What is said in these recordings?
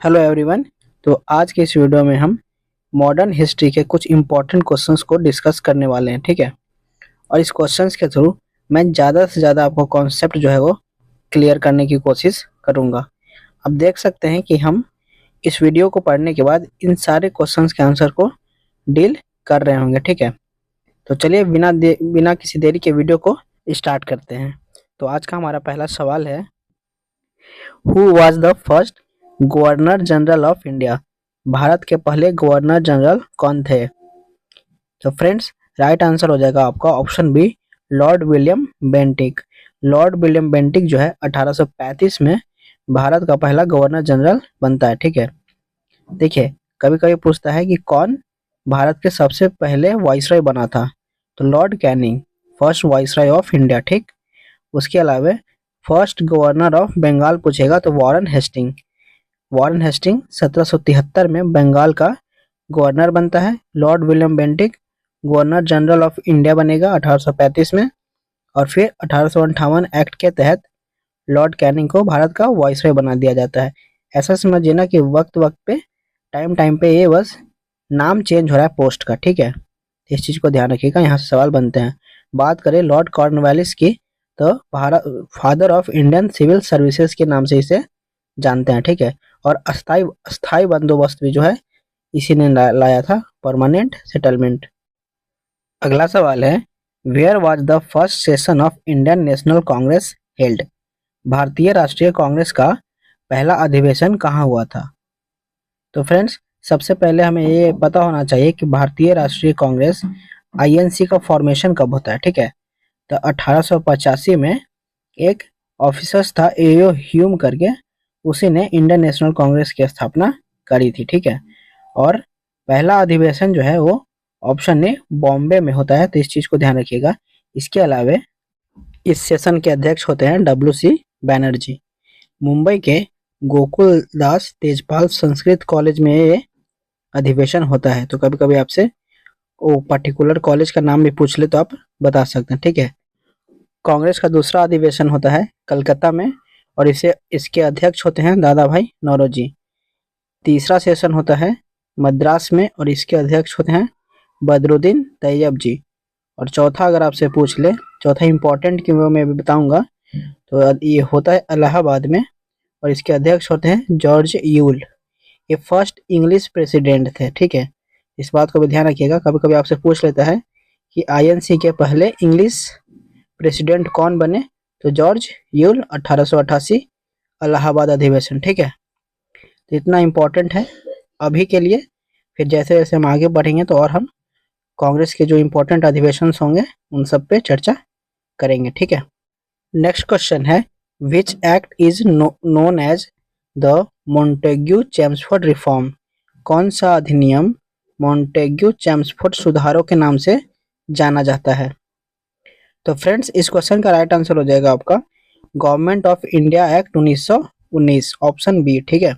Hello everyone. तो आज के इस वीडियो में हम मॉडर्न हिस्ट्री के कुछ इम्पोर्टेंट क्वेश्चंस को डिस्कस करने वाले हैं, ठीक है। और इस क्वेश्चंस के थ्रू मैं ज़्यादा से ज़्यादा आपको कॉन्सेप्ट जो है वो क्लियर करने की कोशिश करूँगा। अब देख सकते हैं कि हम इस वीडियो को पढ़ने के बाद इन सारे क्वेश्चंस के आंसर को डील कर रहे होंगे, ठीक है। तो चलिए बिना किसी देरी के वीडियो को स्टार्ट करते हैं। तो आज का हमारा पहला सवाल है, who was the first governor general of India? Bharat के पहले गवर्नर जनरल कौन थे? तो फ्रेंड्स, राइट आंसर हो जाएगा आपका option B, Lord William Bentinck. Lord William Bentinck जो है 1835 में भारत का पहला गवर्नर जनरल बनता है, ठीक है। देखिए, कभी कभी पूछता है कि कौन भारत के सबसे पहले वाइसरॉय बना था, तो Lord Canning first viceroy of India, ठीक। उसके अलावा फर्स्ट गवर्नर ऑफ बंगाल पूछेगा तो वॉरेन हेस्टिंग 1773 में बंगाल का गवर्नर बनता है। Lord William Bentinck governor general of India बनेगा 1835 में, और फिर 1858 एक्ट के तहत लॉर्ड कैनिंग को भारत का वाइसरॉय बना दिया जाता है। ऐसा समझिए ना कि वक्त वक्त पे टाइम पे ये बस नाम चेंज हो रहा है पोस्ट का, ठीक है। इस चीज़ को ध्यान रखिएगा, यहाँ से सवाल बनते हैं। बात करें लॉर्ड कॉर्नवालिस की, तो Bharat father of Indian civil services के नाम से इसे जानते हैं, ठीक है। और अस्थाई बंदोबस्त भी जो है इसी ने लाया था, परमानेंट सेटलमेंट। अगला सवाल है, where was the first session of Indian National Congress held? भारतीय राष्ट्रीय कांग्रेस का पहला अधिवेशन कहाँ हुआ था? तो फ्रेंड्स, सबसे पहले हमें ये पता होना चाहिए कि भारतीय राष्ट्रीय कांग्रेस आईएनसी का फॉर्मेशन कब होता है, ठीक है। तो 1885 में एक ऑफिसर्स था एओ ह्यूम करके, उसी ने इंडियन नेशनल कांग्रेस की स्थापना करी थी, ठीक है। और पहला अधिवेशन जो है वो ऑप्शन ए बॉम्बे में होता है, तो इस चीज को ध्यान रखिएगा। इसके अलावा इस सेशन के अध्यक्ष होते हैं WC बैनर्जी। मुंबई के गोकुल दास तेजपाल संस्कृत कॉलेज में ये अधिवेशन होता है। तो कभी कभी आपसे वो पर्टिकुलर कॉलेज का नाम भी पूछ ले तो आप बता सकते हैं, ठीक है। कांग्रेस का दूसरा अधिवेशन होता है कलकत्ता में, और इसके अध्यक्ष होते हैं दादा भाई नौरोजी। तीसरा सेशन होता है मद्रास में, और इसके अध्यक्ष होते हैं बदरुद्दीन तैयब जी। और चौथा अगर आपसे पूछ ले, चौथा इंपॉर्टेंट क्यों वो मैं भी बताऊंगा, तो ये होता है इलाहाबाद में, और इसके अध्यक्ष होते हैं जॉर्ज यूल। ये फर्स्ट इंग्लिश प्रेसिडेंट थे, ठीक है। इस बात को भी ध्यान रखिएगा, कभी कभी आपसे पूछ लेता है कि आईएनसी के पहले इंग्लिश प्रेसिडेंट कौन बने, तो जॉर्ज यूल 1888 इलाहाबाद अधिवेशन, ठीक है। तो इतना इम्पोर्टेंट है अभी के लिए। फिर जैसे जैसे हम आगे बढ़ेंगे तो और हम कांग्रेस के जो इम्पोर्टेंट अधिवेशन होंगे उन सब पे चर्चा करेंगे, ठीक है। नेक्स्ट क्वेश्चन है, which act is known as the Montagu Chelmsford reform? कौन सा अधिनियम मोंटेग्यू चेम्सफोर्ड सुधारों के नाम से जाना जाता है? तो फ्रेंड्स, इस क्वेश्चन का राइट आंसर हो जाएगा आपका government of India act 1919, option B, ठीक है।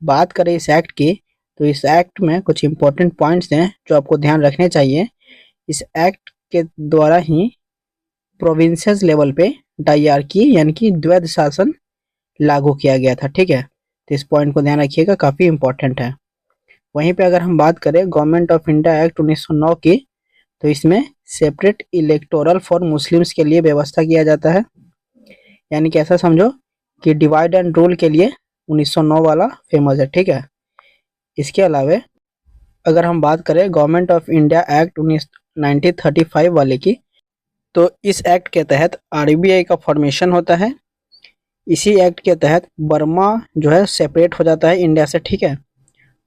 बात करें इस एक्ट की, तो इस एक्ट में कुछ इंपॉर्टेंट पॉइंट्स हैं जो आपको ध्यान रखने चाहिए। इस एक्ट के द्वारा ही प्रोविंसेस लेवल पे डायरकी यानी कि द्वैध शासन लागू किया गया था, ठीक है। तो इस पॉइंट को ध्यान रखिएगा, काफ़ी इंपॉर्टेंट है। वहीं पे अगर हम बात करें गवर्नमेंट ऑफ इंडिया एक्ट 1909 की, तो इसमें सेपरेट इलेक्टोरल फॉर मुस्लिम्स के लिए व्यवस्था किया जाता है। यानी कि ऐसा समझो कि डिवाइड एंड रूल के लिए 1909 वाला फेमस है, ठीक है। इसके अलावा अगर हम बात करें गवर्नमेंट ऑफ इंडिया एक्ट 1935 वाले की, तो इस एक्ट के तहत आरबीआई का फॉर्मेशन होता है। इसी एक्ट के तहत बर्मा जो है सेपरेट हो जाता है इंडिया से, ठीक है।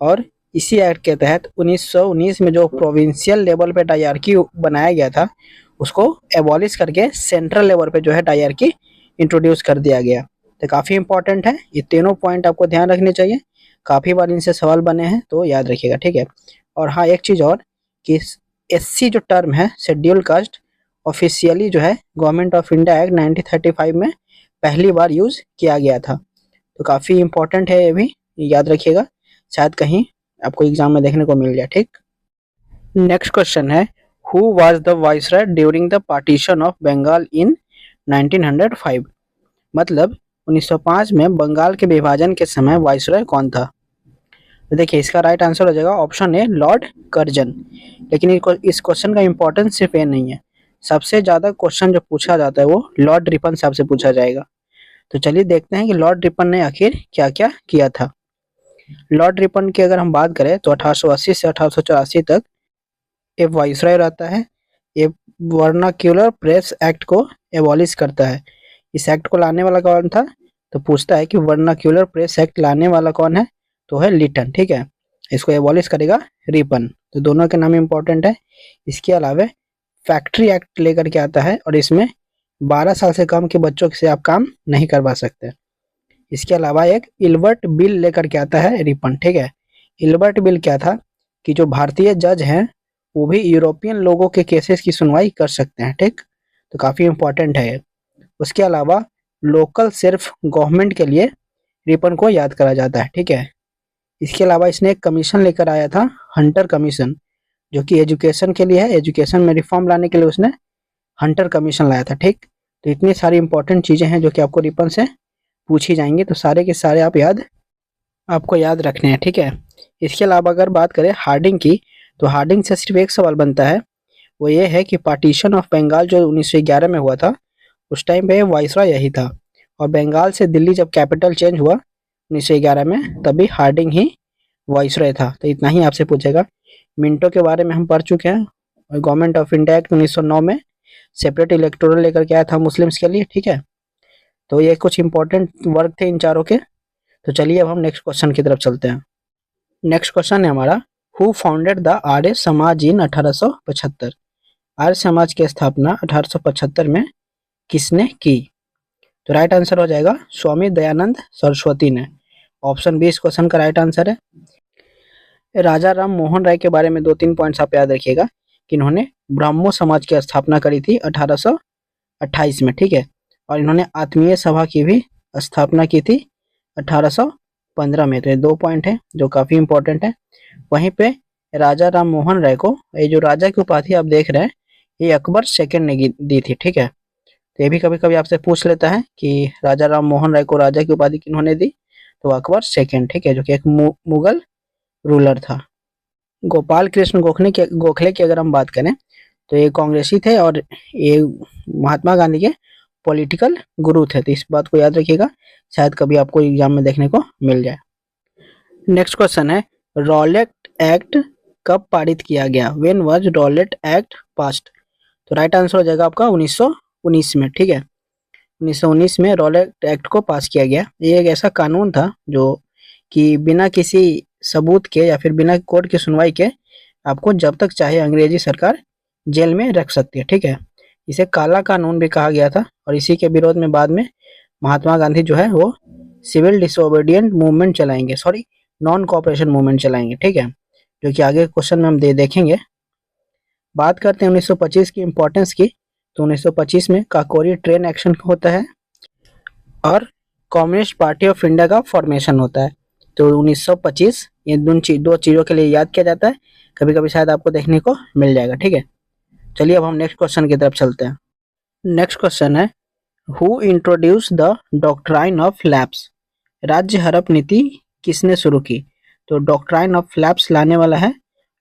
और इसी एक्ट के तहत 1919 में जो प्रोविंशियल लेवल पे डायरकी बनाया गया था उसको एबॉलिश करके सेंट्रल लेवल पे जो है डायरकी इंट्रोड्यूस कर दिया गया। तो काफ़ी इंपॉर्टेंट है, ये तीनों पॉइंट आपको ध्यान रखने चाहिए, काफ़ी बार इनसे सवाल बने हैं तो याद रखिएगा, ठीक है। और हाँ, एक चीज़ और कि SC जो टर्म है शेड्यूल कास्ट, ऑफिशियली जो है गवर्नमेंट ऑफ इंडिया एक्ट 1935 में पहली बार यूज़ किया गया था। तो काफ़ी इंपॉर्टेंट है, ये भी याद रखिएगा, शायद कहीं आपको एग्जाम में देखने को मिल जाए, ठीक। नेक्स्ट क्वेश्चन है, who was the viceroy during the partition of Bengal in 1905? मतलब 1905 में बंगाल के विभाजन के समय वाइसरॉय कौन था? तो देखिए इसका राइट आंसर हो जाएगा ऑप्शन ए लॉर्ड कर्जन। लेकिन इस क्वेश्चन का इंपॉर्टेंस सिर्फ ये नहीं है, सबसे ज्यादा क्वेश्चन जो पूछा जाता है वो लॉर्ड रिपन साहब से पूछा जाएगा। तो चलिए देखते हैं कि लॉर्ड रिपन ने आखिर क्या क्या किया था। लॉर्ड रिपन की अगर हम बात करें तो 1880 से 1884 तक एक वाइसरॉय रहता है। ये वर्नाक्यूलर प्रेस एक्ट को एबॉलिश करता है। इस एक्ट को लाने वाला कौन था? तो पूछता है कि वर्नाक्यूलर प्रेस एक्ट लाने वाला कौन है? तो है लिटन। ठीक है, इसको एबॉलिश करेगा रिपन। तो दोनों के नाम इंपॉर्टेंट है। इसके अलावा फैक्ट्री एक्ट लेकर के आता है और इसमें 12 साल से कम के बच्चों से आप काम नहीं करवा सकते। इसके अलावा एक इल्बर्ट बिल लेकर के आता है रिपन। ठीक है, इल्बर्ट बिल क्या था कि जो भारतीय जज हैं वो भी यूरोपियन लोगों के केसेस की सुनवाई कर सकते हैं। ठीक, तो काफ़ी इंपॉर्टेंट है ये। उसके अलावा लोकल सिर्फ गवर्नमेंट के लिए रिपन को याद करा जाता है। ठीक है, इसके अलावा इसने एक कमीशन लेकर आया था, हंटर कमीशन, जो कि एजुकेशन के लिए है। एजुकेशन में रिफॉर्म लाने के लिए उसने हंटर कमीशन लाया था। ठीक, तो इतनी सारी इंपॉर्टेंट चीज़ें हैं जो कि आपको रिपन से पूछी जाएंगी, तो सारे के सारे आपको याद रखने हैं। ठीक है, इसके अलावा अगर बात करें हार्डिंग की, तो हार्डिंग से सिर्फ एक सवाल बनता है, वो ये है कि पार्टीशन ऑफ बंगाल जो 1911 में हुआ था उस टाइम पे वाइसरॉय यही था, और बंगाल से दिल्ली जब कैपिटल चेंज हुआ 1911 में तभी हार्डिंग ही वाइसरॉय था। तो इतना ही आपसे पूछेगा। मिंटो के बारे में हम पढ़ चुके हैं, गवर्नमेंट ऑफ इंडिया एक्ट 1909 में सेपरेट इलेक्टोरल लेकर के आया था मुस्लिम्स के लिए। ठीक है, तो ये कुछ इंपॉर्टेंट वर्क थे इन चारों के। तो चलिए अब हम नेक्स्ट क्वेश्चन की तरफ चलते हैं। नेक्स्ट क्वेश्चन है हमारा, who founded the Arya Samaj इन 1875? आर्य समाज की स्थापना 1875 में किसने की? तो राइट आंसर हो जाएगा स्वामी दयानंद सरस्वती ने। ऑप्शन बी इस क्वेश्चन का राइट आंसर है। राजा राम मोहन राय के बारे में 2-3 पॉइंट्स आप याद रखिएगा कि इन्होंने ब्राह्मो समाज की स्थापना करी थी 1828 में। ठीक है, और इन्होंने आत्मीय सभा की भी स्थापना की थी 1815 में। तो ये 2 पॉइंट है जो काफी इंपॉर्टेंट है। वहीं पे राजा राम मोहन राय को ये जो राजा की उपाधि आप देख रहे हैं ये अकबर सेकंड ने दी थी। ठीक है, तो ये भी कभी कभी आपसे पूछ लेता है कि राजा राम मोहन राय को राजा की उपाधि किन्होंने दी? तो अकबर सेकंड। ठीक है, जो कि एक मुगल रूलर था। गोपाल कृष्ण गोखले की अगर हम बात करें तो ये कांग्रेसी थे और ये महात्मा गांधी के पॉलिटिकल गुरु थे। तो इस बात को याद रखिएगा, शायद कभी आपको एग्जाम में देखने को मिल जाए। नेक्स्ट क्वेश्चन है, रॉलेट एक्ट कब पारित किया गया? When was Rowlatt act passed? तो राइट आंसर हो जाएगा आपका 1919 में। ठीक है, 1919 में रॉलेट एक्ट को पास किया गया। ये एक ऐसा कानून था जो कि बिना किसी सबूत के या फिर बिना कोर्ट की सुनवाई के आपको जब तक चाहे अंग्रेजी सरकार जेल में रख सकती है। ठीक है, इसे काला कानून भी कहा गया था और इसी के विरोध में बाद में महात्मा गांधी जो है वो सिविल डिसोबीडिएंट मूवमेंट चलाएंगे, नॉन कोऑपरेशन मूवमेंट चलाएंगे। ठीक है, जो कि आगे क्वेश्चन में हम देखेंगे। बात करते हैं 1925 की इंपॉर्टेंस की, तो 1925 में काकोरी ट्रेन एक्शन होता है और कम्युनिस्ट पार्टी ऑफ इंडिया का फॉर्मेशन होता है। तो 1925 ये दो चीज़ों के लिए याद किया जाता है, कभी कभी शायद आपको देखने को मिल जाएगा। ठीक है, चलिए अब हम नेक्स्ट क्वेश्चन की तरफ चलते हैं। नेक्स्ट क्वेश्चन है, who introduce the doctrine of lapse? राज्य हड़प नीति किसने शुरू की? तो डॉक्ट्राइन ऑफ लैप्स लाने वाला है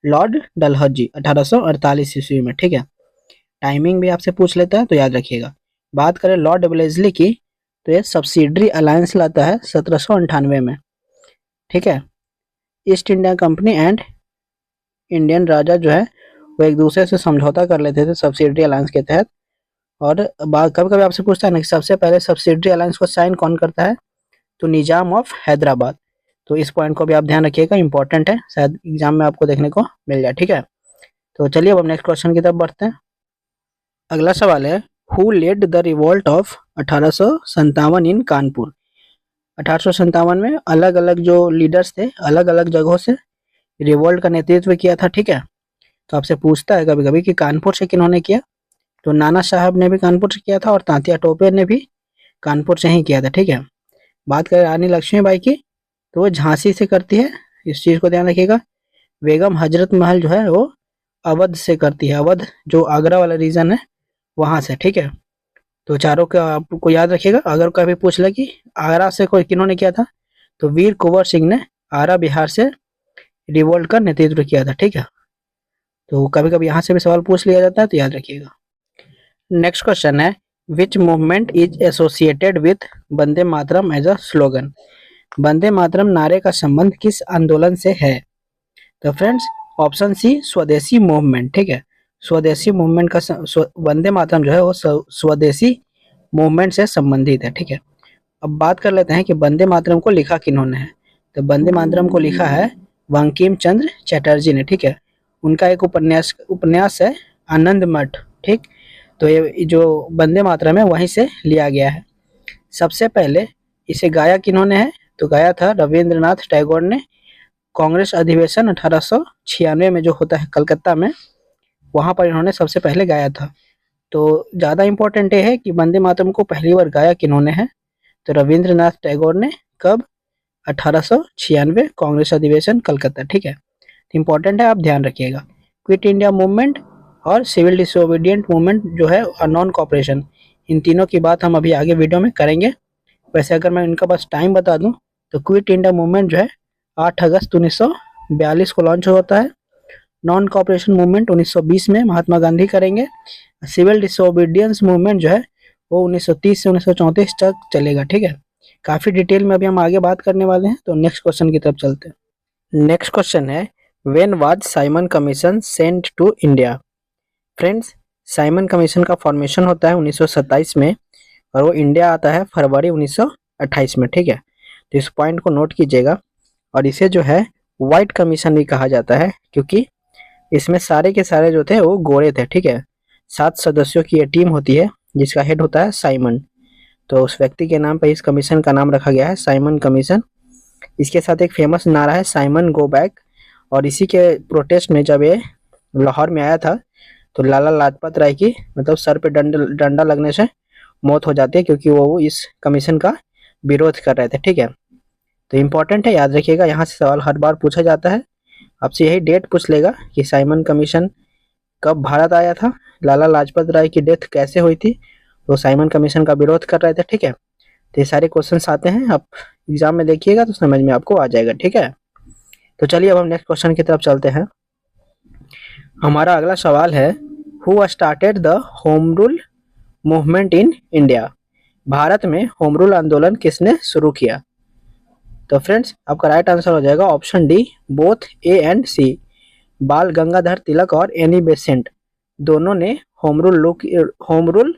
लॉर्ड डलहौजी 1848 ईस्वी में। ठीक है, टाइमिंग भी आपसे पूछ लेता है तो याद रखिएगा। बात करें लॉर्ड वेलेस्ली की, तो ये सब्सिडरी अलायंस लाता है 1798 में। ठीक है, East India Company and Indian राजा जो है वो एक दूसरे से समझौता कर लेते थे सब्सिडरी अलायंस के तहत। और कभी कभी आपसे पूछता है ना कि सबसे पहले सब्सिडरी अलायंस को साइन कौन करता है? तो निजाम ऑफ हैदराबाद। तो इस पॉइंट को भी आप ध्यान रखिएगा, इंपॉर्टेंट है, शायद एग्जाम में आपको देखने को मिल जाए। ठीक है, तो चलिए अब हम नेक्स्ट क्वेश्चन की तरफ बढ़ते हैं। अगला सवाल है, who led the revolt of 1857 in Kanpur? 1857 में अलग अलग जो लीडर्स थे अलग अलग जगहों से रिवोल्ट का नेतृत्व किया था। ठीक है, तो आपसे पूछता है कभी कभी कि कानपुर से किन्होंने किया? तो नाना साहब ने भी कानपुर से किया था और तांतिया टोपे ने भी कानपुर से ही किया था। ठीक है, बात करें रानी लक्ष्मीबाई की, तो वो झांसी से करती है, इस चीज़ को ध्यान रखिएगा। बेगम हजरत महल जो है वो अवध से करती है, अवध जो आगरा वाला रीजन है वहाँ से। ठीक है, तो चारों का आपको याद रखिएगा। अगर कभी पूछ ले कि आगरा से कोई किन्होंने किया था, तो वीर कुंवर सिंह ने आरा बिहार से रिवोल्ट का नेतृत्व किया था। ठीक है, तो कभी कभी यहाँ से भी सवाल पूछ लिया जाता है, तो याद रखिएगा। नेक्स्ट क्वेश्चन है, which movement is associated with Vande Mataram as a slogan. Vande Mataram नारे का संबंध किस आंदोलन से है? तो फ्रेंड्स, ऑप्शन सी स्वदेशी मूवमेंट। ठीक है, स्वदेशी मूवमेंट का वंदे मातरम जो है वो स्वदेशी मूवमेंट से संबंधित है। ठीक है, अब बात कर लेते हैं कि वंदे मातरम को लिखा किन्होंने है। तो वंदे मातरम को लिखा है बंकिम चंद्र चटर्जी ने। ठीक है, उनका एक उपन्यास है आनंद मठ। ठीक, तो ये जो वंदे मातरम है वहीं से लिया गया है। सबसे पहले इसे गाया किन्होंने है? तो गाया था रविंद्रनाथ टैगोर ने। कांग्रेस अधिवेशन 1896 में जो होता है कलकत्ता में, वहां पर इन्होंने सबसे पहले गाया था। तो ज़्यादा इम्पोर्टेंट ये है कि वंदे मातरम को पहली बार गाया किन्होंने है? तो रविंद्रनाथ टैगोर ने। कब? 1896 कांग्रेस अधिवेशन कलकत्ता। ठीक है, इंपॉर्टेंट है, आप ध्यान रखिएगा। क्विट इंडिया मूवमेंट और सिविल डिसोबीडियंट मूवमेंट जो है और नॉन कॉपरेशन, इन तीनों की बात हम अभी आगे वीडियो में करेंगे। वैसे अगर मैं इनका बस टाइम बता दूं, तो क्विट इंडिया मूवमेंट जो है 8 अगस्त 1942 को लॉन्च होता है। नॉन कॉपरेशन मूवमेंट 1920 में महात्मा गांधी करेंगे। सिविल डिसोबीडियंस मूवमेंट जो है वो 1930 से 1934 तक चलेगा। ठीक है, काफ़ी डिटेल में अभी हम आगे बात करने वाले हैं। तो नेक्स्ट क्वेश्चन की तरफ चलते हैं। नेक्स्ट क्वेश्चन है, when was Simon commission sent to India. Friends, Simon commission का फॉर्मेशन होता है 1927 में और वो इंडिया आता है फरवरी 1928 में। ठीक है, तो इस पॉइंट को नोट कीजिएगा। और इसे जो है व्हाइट कमीशन भी कहा जाता है, क्योंकि इसमें सारे के सारे जो थे वो गोरे थे। ठीक है, 7 सदस्यों की ये टीम होती है जिसका हेड होता है साइमन। तो उस व्यक्ति के नाम पर इस कमीशन का नाम रखा गया है साइमन कमीशन। इसके साथ एक फेमस नारा है साइमन गो बैक। और इसी के प्रोटेस्ट में जब ये लाहौर में आया था, तो लाला लाजपत राय की मतलब सर पे डंडा लगने से मौत हो जाती है, क्योंकि वो इस कमीशन का विरोध कर रहे थे। ठीक है, तो इम्पोर्टेंट है, याद रखिएगा। यहाँ से सवाल हर बार पूछा जाता है। आपसे यही डेट पूछ लेगा कि साइमन कमीशन कब भारत आया था, लाला लाजपत राय की डेथ कैसे हुई थी, तो साइमन कमीशन का विरोध कर रहे थे। ठीक है, तो ये सारे क्वेश्चंस आते हैं, आप एग्जाम में देखिएगा तो समझ में आपको आ जाएगा। ठीक है, तो चलिए अब हम नेक्स्ट क्वेश्चन की तरफ चलते हैं। हमारा अगला सवाल है, who started the home rule movement in India. Bharat में होम रूल आंदोलन किसने शुरू किया? तो फ्रेंड्स, आपका राइट आंसर हो जाएगा option D, both A and C. Bal Gangadhar तिलक और एनी बेसेंट दोनों ने होम रूल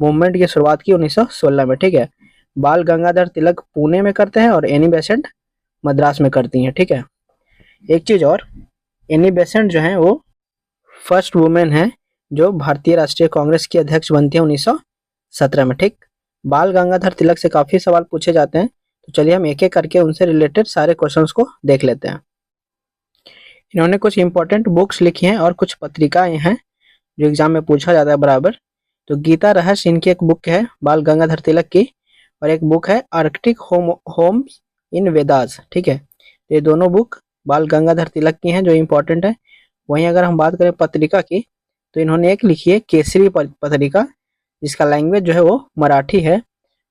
मूवमेंट की शुरुआत की 1916 में। ठीक है, बाल गंगाधर तिलक पुणे में करते हैं और एनी बेसेंट मद्रास में करती हैं। ठीक है, एक चीज और, एनी बेसेंट जो है वो फर्स्ट वुमेन है जो भारतीय राष्ट्रीय कांग्रेस की अध्यक्ष बनती है 1917 में। ठीक, बाल गंगाधर तिलक से काफी सवाल पूछे जाते हैं, तो चलिए हम एक एक करके उनसे रिलेटेड सारे क्वेश्चंस को देख लेते हैं। इन्होंने कुछ इंपॉर्टेंट बुक्स लिखी हैं और कुछ पत्रिकाएं हैं जो एग्जाम में पूछा जाता है बराबर। तो गीता रहस्य इनकी एक बुक है बाल गंगाधर तिलक की, और एक बुक है आर्कटिक होम्स इन वेदास। ठीक है, ये दोनों बुक बाल गंगाधर तिलक की हैं जो इम्पोर्टेंट है। वहीं अगर हम बात करें पत्रिका की, तो इन्होंने एक लिखी है केसरी पत्रिका, जिसका लैंग्वेज जो है वो मराठी है,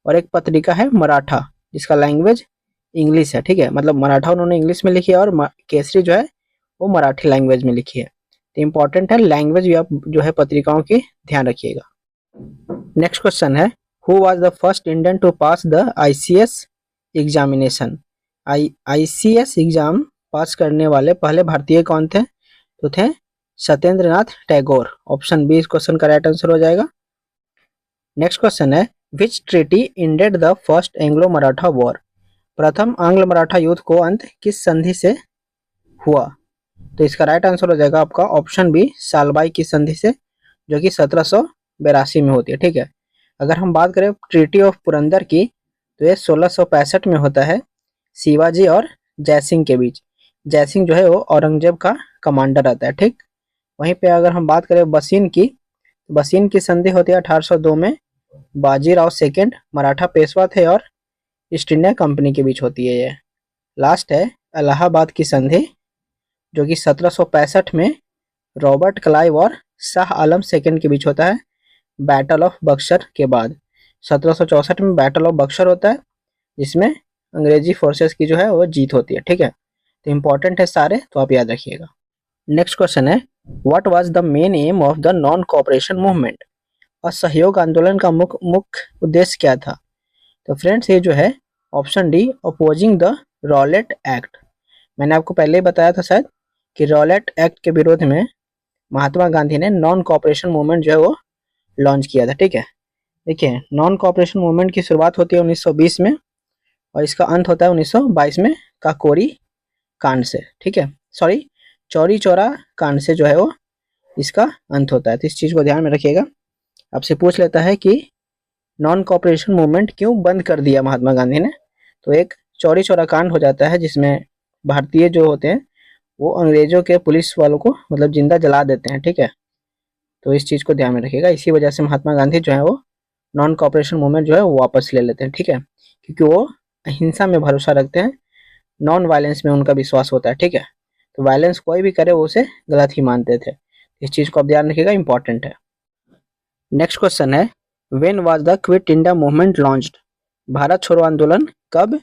और एक पत्रिका है मराठा जिसका लैंग्वेज इंग्लिश है। ठीक है, मतलब मराठा उन्होंने इंग्लिश में लिखी है और केसरी जो है वो मराठी लैंग्वेज में लिखी है। तो इम्पोर्टेंट है, लैंग्वेज भी आप जो है पत्रिकाओं की ध्यान रखिएगा। नेक्स्ट क्वेश्चन है, who was the first Indian to pass the ICS examination. ICS exam pass करने वाले पहले भारतीय कौन थे? तो थे सत्येंद्रनाथ टैगोर। ऑप्शन बी इस क्वेश्चन का राइट आंसर हो जाएगा। नेक्स्ट क्वेश्चन है, which treaty ended the first Anglo Maratha war. प्रथम आंग्ल मराठा युद्ध को अंत किस संधि से हुआ? तो इसका राइट आंसर हो जाएगा आपका ऑप्शन बी, सालबाई की संधि से, जो कि 1782 में होती है। ठीक है, अगर हम बात करें ट्रीटी ऑफ पुरंदर की, तो ये 1665 में होता है शिवाजी और जयसिंह के बीच। जयसिंह जो है वो औरंगजेब का कमांडर रहता है। ठीक, वहीं पे अगर हम बात करें बसीन की संधि होती है 1802 में। बाजीराव सेकेंड मराठा पेशवा थे और ईस्ट इंडिया कंपनी के बीच होती है ये। लास्ट है इलाहाबाद की संधि, जो कि 1765 में रॉबर्ट क्लाइव और शाह आलम सेकेंड के बीच होता है। बैटल ऑफ बक्सर के बाद। 1764 में बैटल ऑफ बक्सर होता है, जिसमें अंग्रेजी फोर्सेस की जो है वो जीत होती है। ठीक है, तो इंपॉर्टेंट है सारे, तो आप याद रखिएगा। नेक्स्ट क्वेश्चन है, what was the main M of the non cooperation movement? असहयोग आंदोलन का मुख्य उद्देश्य क्या था? तो फ्रेंड्स ये जो है option D, opposing the Rowlatt act. मैंने आपको पहले ही बताया था शायद कि रॉलेट एक्ट के विरोध में महात्मा गांधी ने नॉन कोऑपरेशन मूवमेंट जो है वो लॉन्च किया था। ठीक है, देखिए नॉन कोऑपरेशन मूवमेंट की शुरुआत होती है 1920 में और इसका अंत होता है 1922 में काकोरी कांड से। ठीक है, सॉरी, चौरी चौरा कांड से जो है वो इसका अंत होता है। तो इस चीज़ को ध्यान में रखिएगा। आपसे पूछ लेता है कि नॉन कोऑपरेशन मूवमेंट क्यों बंद कर दिया महात्मा गांधी ने, तो एक चौरी चौरा कांड हो जाता है जिसमें भारतीय जो होते हैं वो अंग्रेजों के पुलिस वालों को मतलब जिंदा जला देते हैं। ठीक है, तो इस चीज़ को ध्यान में रखिएगा। इसी वजह से महात्मा गांधी जो है वो नॉन कोऑपरेशन मूवमेंट जो है वो वापस ले लेते हैं। ठीक है, क्योंकि वो अहिंसा में भरोसा रखते हैं, नॉन वायलेंस में उनका विश्वास होता है। ठीक है, तो वायलेंस कोई भी करे वो उसे गलत ही मानते थे। इस चीज़ को आप ध्यान रखिएगा, इंपॉर्टेंट है। नेक्स्ट क्वेश्चन है, when was the quit India movement launched? Bharat छोड़ो आंदोलन कब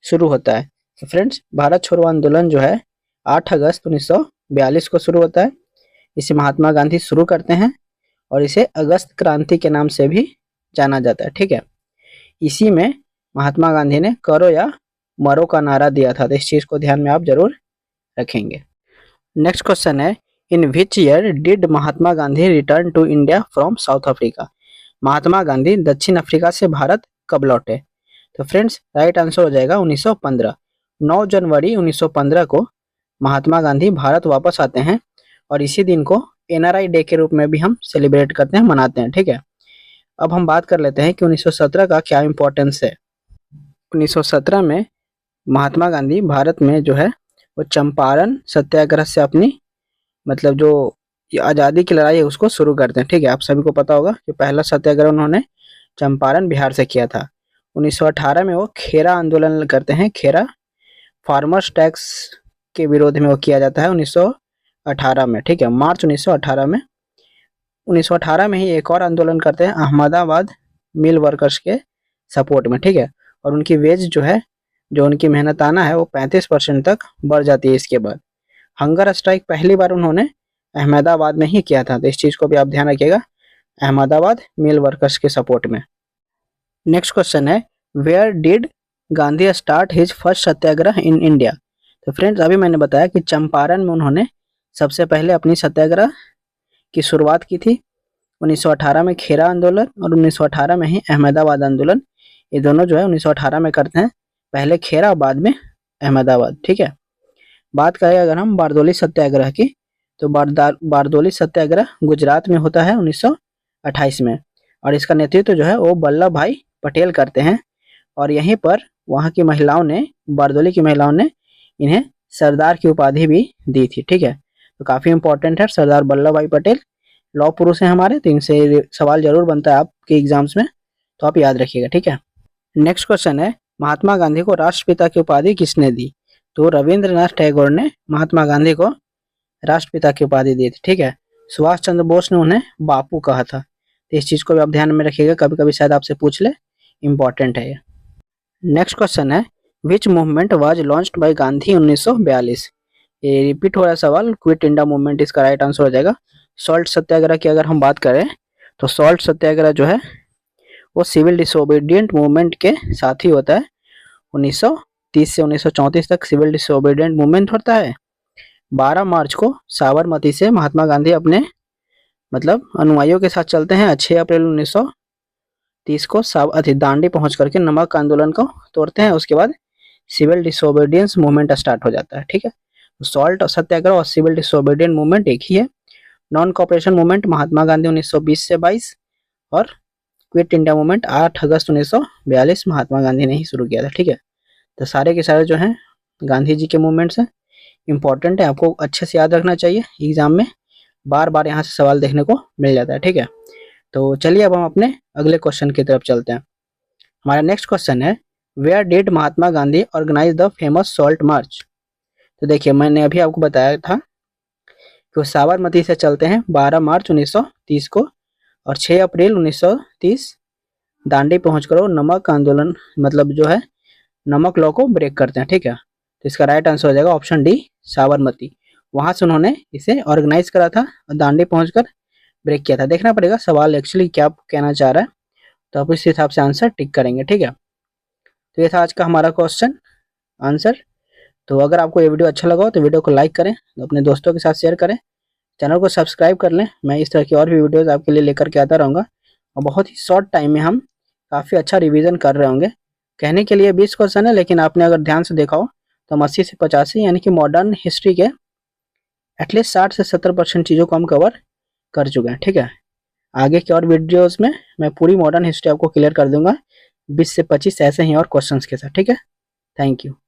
शुरू होता है? तो फ्रेंड्स भारत छोड़ो आंदोलन जो है 8 अगस्त 1942 को शुरू होता है। इसे महात्मा गांधी शुरू करते हैं और इसे अगस्त क्रांति के नाम से भी जाना जाता है। ठीक है, इसी में महात्मा गांधी ने करो या मरो का नारा दिया था। तो इस चीज़ को ध्यान में आप जरूर रखेंगे। नेक्स्ट क्वेश्चन है, in which year did Mahatma Gandhi return to India from South Africa? Mahatma Gandhi दक्षिण अफ्रीका से भारत कब लौटे? तो फ्रेंड्स राइट आंसर हो जाएगा 1915। 9 जनवरी 1915 को महात्मा गांधी भारत वापस आते हैं और इसी दिन को एनआरआई डे के रूप में भी हम सेलिब्रेट करते हैं, मनाते हैं। ठीक है, अब हम बात कर लेते हैं कि 1917 का क्या इंपॉर्टेंस है। 1917 में महात्मा गांधी भारत में जो है वो चंपारण सत्याग्रह से अपनी मतलब जो आज़ादी की लड़ाई है उसको शुरू करते हैं। ठीक है, आप सभी को पता होगा कि पहला सत्याग्रह उन्होंने चंपारण बिहार से किया था। 1918 में वो खेरा आंदोलन करते हैं। खेरा फार्मर्स टैक्स के विरोध में वो किया जाता है 1918 में। ठीक है, मार्च 1918 में। 1918 में ही एक और आंदोलन करते हैं अहमदाबाद मिल वर्कर्स के सपोर्ट में। ठीक है, और उनकी वेज जो है, जो उनकी मेहनताना है वो 35% तक बढ़ जाती है। इसके बाद हंगर स्ट्राइक पहली बार उन्होंने अहमदाबाद में ही किया था। तो इस चीज़ को भी आप ध्यान रखिएगा, अहमदाबाद मिल वर्कर्स के सपोर्ट में। नेक्स्ट क्वेश्चन है, where did Gandhi start his first satyagraha in India? तो फ्रेंड्स अभी मैंने बताया कि चंपारण में उन्होंने सबसे पहले अपनी सत्याग्रह की शुरुआत की थी। 1918 में खेरा आंदोलन और 1918 में ही अहमदाबाद आंदोलन, ये दोनों जो है 1918 में करते हैं, पहले खेरा बाद में अहमदाबाद। ठीक है, बात करें अगर हम बारदोली सत्याग्रह की, तो बारदोली सत्याग्रह गुजरात में होता है 1928 में और इसका नेतृत्व जो है वो वल्लभ भाई पटेल करते हैं। और यहीं पर वहाँ की महिलाओं ने, बारदोली की महिलाओं ने इन्हें सरदार की उपाधि भी दी थी। ठीक है, तो काफ़ी इंपॉर्टेंट है, सरदार वल्लभ भाई पटेल लौ पुरुष हैं हमारे, तो इनसे सवाल जरूर बनता है आपके एग्जाम्स में, तो आप याद रखिएगा। ठीक है, नेक्स्ट क्वेश्चन है, महात्मा गांधी को राष्ट्रपिता की उपाधि किसने दी? तो रविंद्रनाथ टैगोर ने महात्मा गांधी को राष्ट्रपिता की उपाधि दी थी। ठीक है, सुभाष चंद्र बोस ने उन्हें बापू कहा था। तो इस चीज़ को भी आप ध्यान में रखिएगा, कभी कभी शायद आपसे पूछ ले, इंपॉर्टेंट है ये। नेक्स्ट क्वेश्चन है, which movement was launched by Gandhi 1942? ये रिपीट हो रहा है सवाल, क्विट इंडिया मूवमेंट इसका राइट आंसर हो जाएगा। सॉल्ट सत्याग्रह की अगर हम बात करें तो सॉल्ट सत्याग्रह जो है वो सिविल डिसोबीडियंट मूवमेंट के साथ ही होता है। 1930 से 1934 तक सिविल डिसोबीडियंट मूवमेंट होता है। 12 मार्च को साबरमती से महात्मा गांधी अपने मतलब अनुयायियों के साथ चलते हैं। 6 अप्रैल 1930 को दांडी पहुंच करके नमक आंदोलन को तोड़ते हैं। उसके बाद सिविल डिसोबीडियंस मूवमेंट स्टार्ट हो जाता है। ठीक है, सॉल्ट सत्याग्रह और सिविल डिसोबीडियंट मूवमेंट एक ही है। Non cooperation movement Mahatma Gandhi 1920 से 22 और क्विट इंडिया मूवमेंट 8 अगस्त 1942 महात्मा गांधी ने ही शुरू किया था। ठीक है, तो सारे के सारे जो हैं गांधी जी के मूवमेंट्स हैं, इंपॉर्टेंट है, आपको अच्छे से याद रखना चाहिए। एग्जाम में बार बार यहाँ से सवाल देखने को मिल जाता है। ठीक है, तो चलिए अब हम अपने अगले क्वेश्चन की तरफ चलते हैं। हमारा नेक्स्ट क्वेश्चन है, where did Mahatma Gandhi organise the famous salt march? तो देखिए मैंने अभी आपको बताया था कि वो साबरमती से चलते हैं 12 मार्च 1930 को और 6 अप्रैल 1930 दांडी पहुंचकर वो नमक आंदोलन मतलब जो है नमक लॉ को ब्रेक करते हैं। ठीक है, तो इसका राइट आंसर हो जाएगा ऑप्शन डी साबरमती। वहां से उन्होंने इसे ऑर्गेनाइज करा था और दांडी पहुंचकर ब्रेक किया था। देखना पड़ेगा सवाल एक्चुअली क्या कहना चाह रहा है, तो आप इस हिसाब से आंसर टिक करेंगे। ठीक है, तो ये था आज का हमारा क्वेश्चन आंसर। तो अगर आपको ये वीडियो अच्छा लगा हो तो वीडियो को लाइक करें, तो अपने दोस्तों के साथ शेयर करें, चैनल को सब्सक्राइब कर लें। मैं इस तरह की और भी वीडियोस आपके लिए लेकर के आता रहूँगा और बहुत ही शॉर्ट टाइम में हम काफ़ी अच्छा रिवीजन कर रहे होंगे। कहने के लिए 20 क्वेश्चन है, लेकिन आपने अगर ध्यान से देखा हो तो हम 80 से 85 यानी कि मॉडर्न हिस्ट्री के एटलीस्ट 60 से 70% चीज़ों को हम कवर कर चुके हैं। ठीक है, आगे के और वीडियोस में मैं पूरी मॉडर्न हिस्ट्री आपको क्लियर कर दूंगा 20 से 25 ऐसे ही और क्वेश्चंस के साथ। ठीक है, थैंक यू।